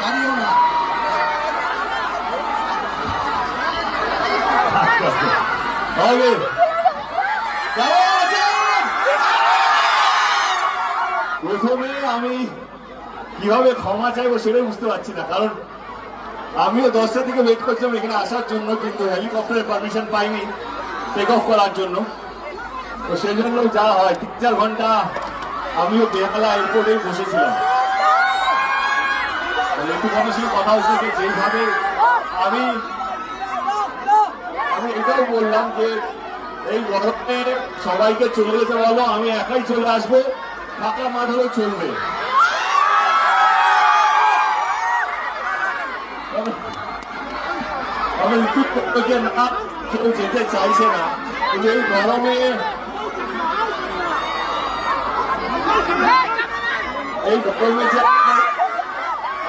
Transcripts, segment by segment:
হারিও না। প্রথমে আমি কিভাবে ক্ষমা চাইবো সেটাই বুঝতে পারছি না, কারণ আমিও 10টা থেকে ওয়েট করছিলাম এখানে আসার জন্য, কিন্তু হেলিকপ্টারের পারমিশন পাইনি টেক অফ করার জন্য। তো সেই জন্য যা হয় 3-4 ঘন্টা আমিও বেহালা এয়ারপোর্টেই বসেছিলাম। একটু কথা সঙ্গে কথা হচ্ছে যে যেভাবে আমি এটাও বললাম যে এই গরমে সবাইকে চলে যেতে বলো, আমি একাই চলে আসবো, ফাঁকা মাঠ হলেও চলবে। আমি রিপিট করবো যে না, কেউ যেতে চাইছে না, কিন্তু এই গরমে যে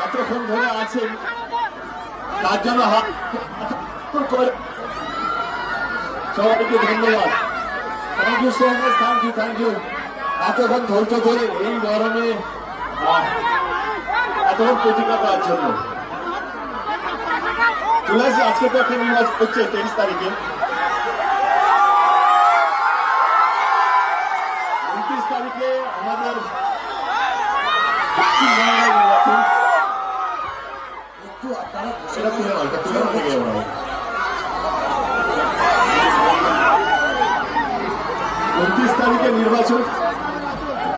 এতক্ষণ ধরে আছেন তার জন্য হাত করে সবাইকে ধন্যবাদ। Thank you so much, thank you. এতক্ষণ ধৈর্য ধরে এই গরমে এতক্ষণ প্রতিজ্ঞা করার জন্য চলে আসি। আজকে তো একটা নির্বাচন হচ্ছে 23 তারিখে, 29 তারিখে আমাদের নির্বাচন। একটু আপনারা সেটা তুলে নয়, এটা তুলে থেকে 29 তারিখে নির্বাচন।